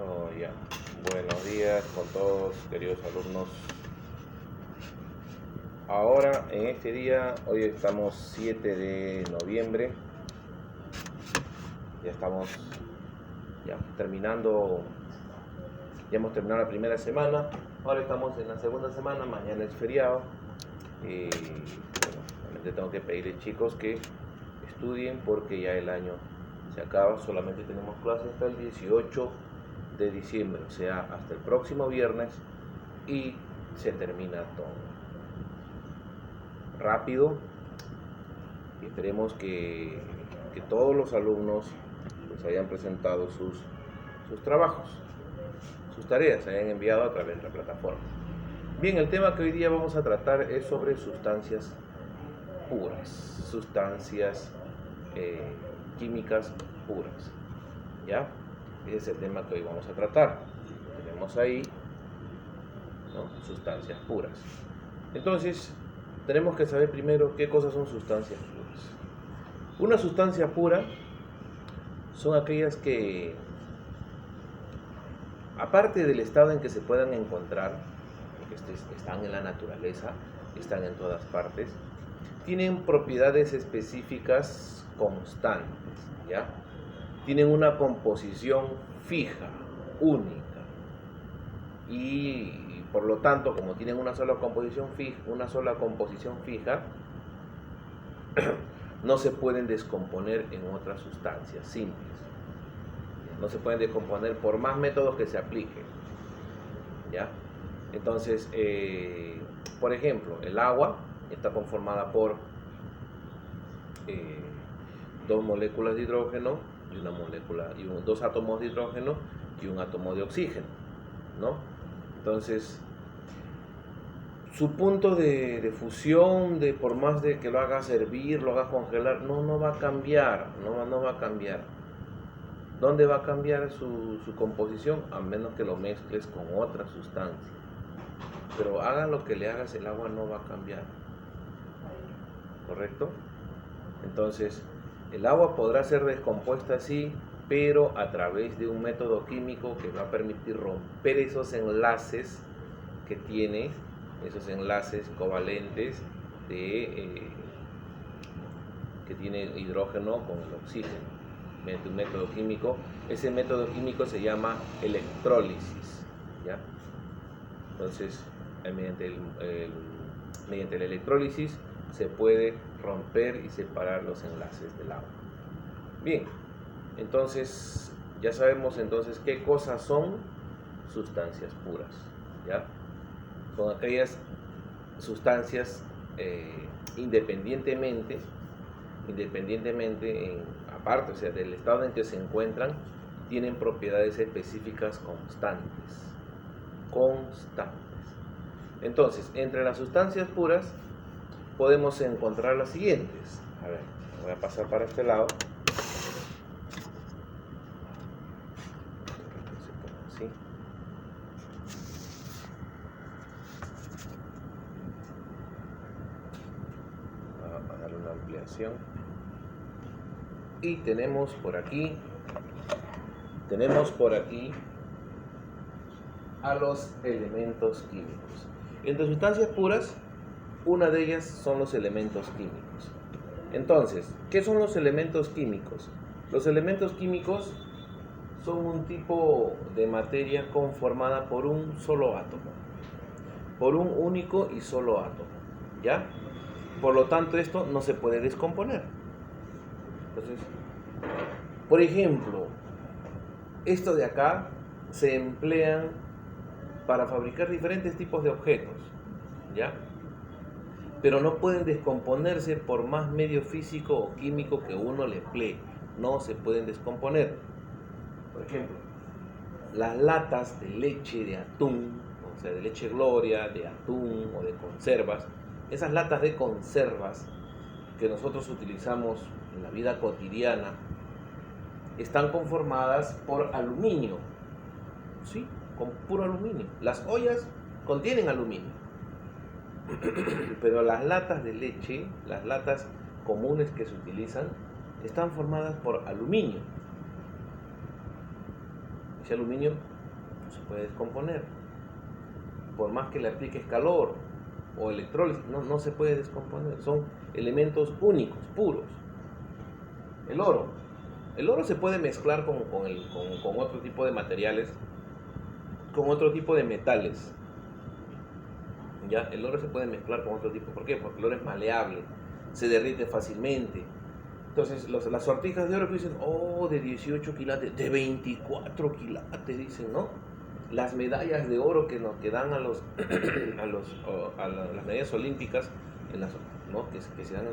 Oh, ya. Buenos días con todos, queridos alumnos. Ahora, en este día, hoy estamos 7 de noviembre. Ya estamos terminando. Ya hemos terminado la primera semana. Ahora estamos en la segunda semana. Mañana es feriado. Y bueno, realmente tengo que pedirles, chicos, que estudien porque ya el año se acaba. Solamente tenemos clases hasta el 18 de diciembre, o sea, hasta el próximo viernes, y se termina todo rápido. Y esperemos que todos los alumnos pues hayan presentado sus trabajos, sus tareas, se hayan enviado a través de la plataforma. Bien, el tema que hoy día vamos a tratar es sobre sustancias puras, sustancias químicas puras, ¿ya? Ese es el tema que hoy vamos a tratar. Tenemos ahí, ¿no?, sustancias puras. Entonces, tenemos que saber primero qué cosas son sustancias puras. Una sustancia pura son aquellas que, aparte del estado en que se puedan encontrar, porque están en la naturaleza, están en todas partes, tienen propiedades específicas constantes, ¿ya? Tienen una composición fija, única, y por lo tanto, como tienen una sola composición fija, no se pueden descomponer en otras sustancias simples. No se pueden descomponer por más métodos que se apliquen, ¿ya? Entonces, por ejemplo, el agua está conformada por dos moléculas de hidrógeno y dos átomos de hidrógeno y un átomo de oxígeno, ¿no? Entonces, su punto de fusión, por más de que lo hagas hervir, lo hagas congelar, no va a cambiar, no va a cambiar. ¿Dónde va a cambiar su composición? A menos que lo mezcles con otra sustancia. Pero haga lo que le hagas, el agua no va a cambiar, ¿correcto? Entonces, el agua podrá ser descompuesta así, pero a través de un método químico que va a permitir romper esos enlaces que tiene, esos enlaces covalentes que tiene hidrógeno con el oxígeno, mediante un método químico. Ese método químico se llama electrólisis, ¿ya? Entonces, mediante la electrólisis se puede romper y separar los enlaces del agua. Bien, entonces ya sabemos entonces qué cosas son sustancias puras, ¿ya? Son aquellas sustancias independientemente, aparte, o sea, del estado en que se encuentran, tienen propiedades específicas constantes. Entonces, entre las sustancias puras podemos encontrar las siguientes. A ver, voy a pasar para este lado. Así. Voy a darle una ampliación. Y tenemos por aquí a los elementos químicos. Entre sustancias puras, una de ellas son los elementos químicos. Entonces, ¿qué son los elementos químicos? Los elementos químicos son un tipo de materia conformada por un solo átomo, por un único y solo átomo, ¿ya? Por lo tanto, esto no se puede descomponer. Entonces, por ejemplo, esto de acá se emplean para fabricar diferentes tipos de objetos, ¿ya? Pero no pueden descomponerse por más medio físico o químico que uno le emplee. No se pueden descomponer. Por ejemplo, las latas de leche de atún, o sea, de leche Gloria, de atún o de conservas, esas latas de conservas que nosotros utilizamos en la vida cotidiana, están conformadas por aluminio, ¿sí? Con puro aluminio. Las ollas contienen aluminio, pero las latas de leche, las latas comunes que se utilizan, están formadas por aluminio. Ese aluminio no se puede descomponer. Por más que le apliques calor o electrólisis, no se puede descomponer. Son elementos únicos, puros. El oro. El oro se puede mezclar con otro tipo de materiales, con otro tipo de metales. ¿Ya? El oro se puede mezclar con otro tipo. ¿Por qué? Porque el oro es maleable, se derrite fácilmente. Entonces, las sortijas de oro que dicen, oh, de 18 quilates, de 24 quilates, dicen, ¿no? Las medallas de oro que nos dan a las medallas olímpicas, ¿no? que se dan,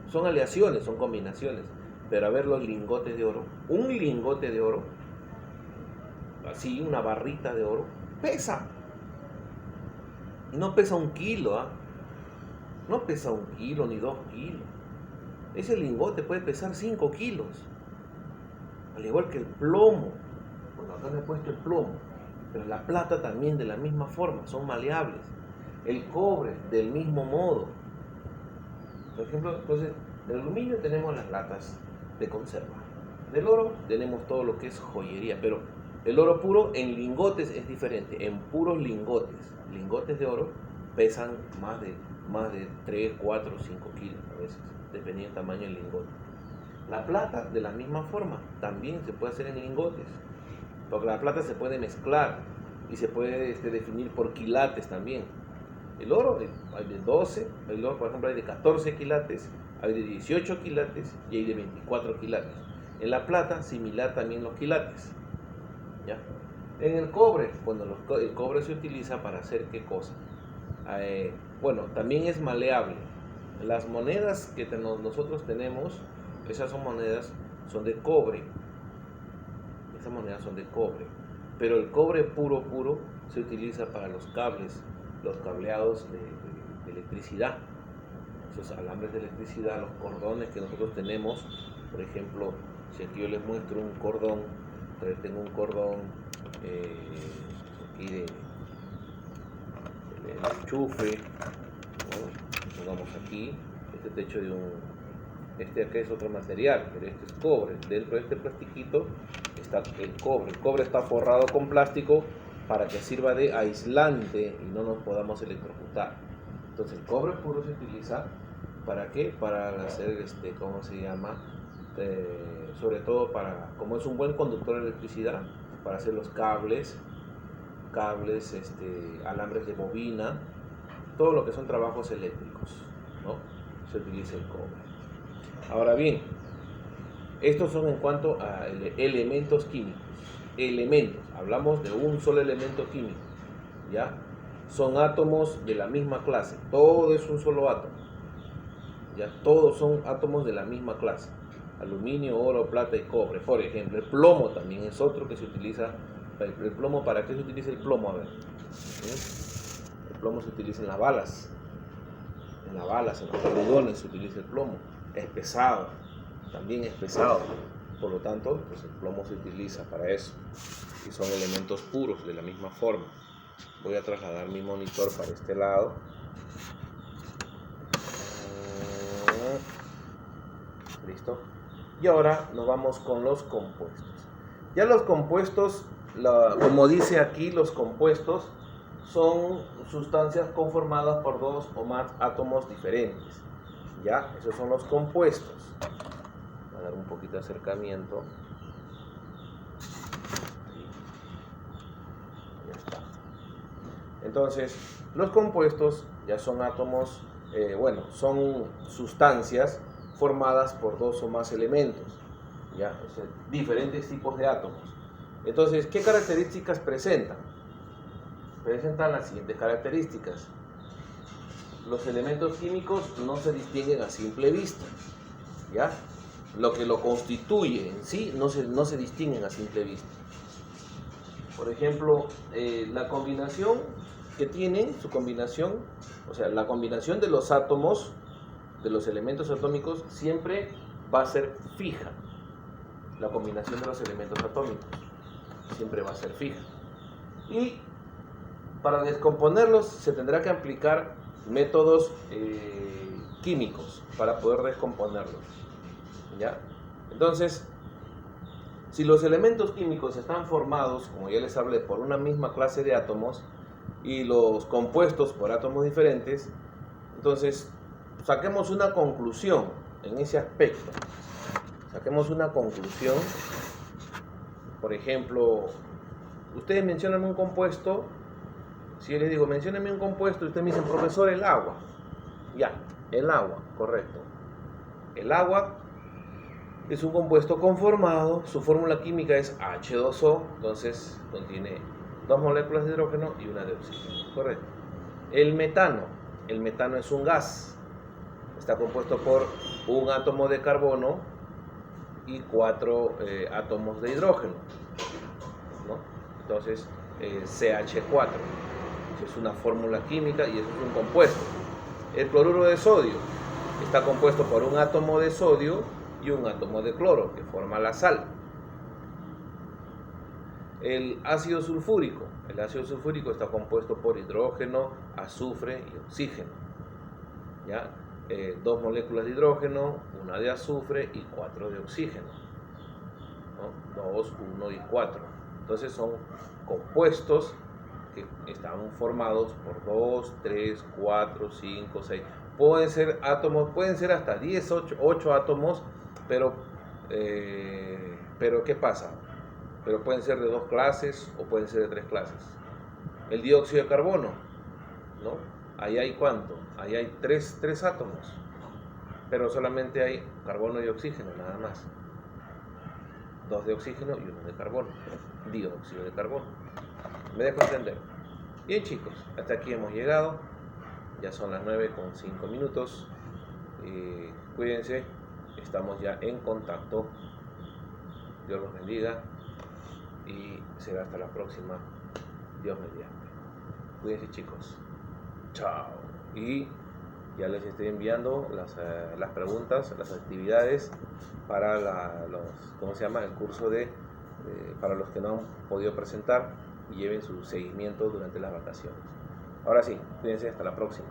son aleaciones, son combinaciones. Pero a ver los lingotes de oro, un lingote de oro, así, una barrita de oro, pesa. No pesa 1 kilo, ¿ah? No pesa 1 kilo ni 2 kilos. Ese lingote puede pesar 5 kilos. Al igual que el plomo. Bueno, acá me he puesto el plomo. Pero la plata también de la misma forma, son maleables. El cobre del mismo modo. Por ejemplo, entonces, del aluminio tenemos las latas de conserva. Del oro tenemos todo lo que es joyería. Pero el oro puro en lingotes es diferente. En puros lingotes de oro pesan más de 3, 4, 5 kilos a veces, dependiendo del tamaño del lingote. La plata, de la misma forma, también se puede hacer en lingotes, porque la plata se puede mezclar y se puede definir por quilates también. El oro hay de 12, el oro, por ejemplo, hay de 14 quilates, hay de 18 quilates y hay de 24 quilates. En la plata, similar también los quilates. ¿Ya? En el cobre, bueno, el cobre se utiliza para hacer ¿qué cosa? Bueno, también es maleable. Las monedas que nosotros tenemos, esas monedas son de cobre. Esas monedas son de cobre. Pero el cobre puro se utiliza para los cables, los cableados de electricidad. Esos alambres de electricidad, los cordones que nosotros tenemos. Por ejemplo, si aquí yo les muestro un cordón, tengo un cordón aquí de enchufe, ¿no? Pongamos aquí, este techo este acá es otro material, pero este es cobre. Dentro de este plastiquito está el cobre está forrado con plástico para que sirva de aislante y no nos podamos electrocutar. Entonces el cobre puro se utiliza ¿para qué? Para hacer ¿cómo se llama? Sobre todo como es un buen conductor de electricidad, para hacer los cables, alambres de bobina, todo lo que son trabajos eléctricos, ¿no? Se utiliza el cobre. Ahora bien, estos son en cuanto a elementos químicos. Hablamos de un solo elemento químico, ¿ya? Son átomos de la misma clase, todo es un solo átomo, ¿ya? Todos son átomos de la misma clase. Aluminio, oro, plata y cobre. Por ejemplo, el plomo también es otro que se utiliza. El plomo, ¿para qué se utiliza el plomo? A ver. El plomo se utiliza en las balas. En los perdigones se utiliza el plomo. Es pesado. También es pesado. Por lo tanto, pues el plomo se utiliza para eso. Y son elementos puros de la misma forma. Voy a trasladar mi monitor para este lado. Listo. Y ahora nos vamos con los compuestos. Ya los compuestos, como dice aquí, los compuestos son sustancias conformadas por 2 o más átomos diferentes. ¿Ya? Esos son los compuestos. Voy a dar un poquito de acercamiento. Ya está. Entonces, los compuestos ya son átomos, son sustancias formadas por 2 o más elementos, ¿ya? O sea, diferentes tipos de átomos. Entonces, ¿qué características presentan? Presentan las siguientes características. Los elementos químicos no se distinguen a simple vista, ¿ya? Lo que lo constituye en sí no se distinguen a simple vista. Por ejemplo, la combinación que tienen, su combinación, o sea, la combinación de los átomos, de los elementos atómicos, siempre va a ser fija. La combinación de los elementos atómicos siempre va a ser fija. Y para descomponerlos se tendrá que aplicar métodos químicos para poder descomponerlos, ¿ya? Entonces, Si los elementos químicos están formados, como ya les hablé, por una misma clase de átomos y los compuestos por átomos diferentes, entonces saquemos una conclusión en ese aspecto. Saquemos una conclusión. Por ejemplo, ustedes mencionan un compuesto. Si yo les digo, menciónenme un compuesto, y ustedes me dicen, profesor, el agua. Ya, el agua, correcto. El agua es un compuesto conformado, su fórmula química es H2O, entonces contiene 2 moléculas de hidrógeno y una de oxígeno, correcto. El metano es un gas, está compuesto por un átomo de carbono y 4 átomos de hidrógeno, ¿no? Entonces CH4, eso es una fórmula química y eso es un compuesto. El cloruro de sodio está compuesto por un átomo de sodio y un átomo de cloro que forma la sal. El ácido sulfúrico está compuesto por hidrógeno, azufre y oxígeno. ¿Ya? 2 moléculas de hidrógeno, una de azufre y 4 de oxígeno, ¿no? 2, 1 y 4. Entonces son compuestos que están formados por 2, 3, 4, 5, 6. Pueden ser átomos, pueden ser hasta 10, 8 átomos, pero ¿qué pasa? Pero pueden ser de 2 clases o pueden ser de 3 clases. El dióxido de carbono, ¿no? Ahí hay ¿cuánto? Ahí hay 3 átomos, pero solamente hay carbono y oxígeno, nada más. 2 de oxígeno y 1 de carbono, dióxido de carbono. ¿Me dejo entender? Bien, chicos, hasta aquí hemos llegado. Ya son las 9:05. Cuídense, estamos ya en contacto. Dios los bendiga y será hasta la próxima. Dios mediante. Cuídense, chicos. Chao. Y ya les estoy enviando las preguntas, las actividades para el curso para los que no han podido presentar y lleven su seguimiento durante las vacaciones. Ahora sí, cuídense, hasta la próxima.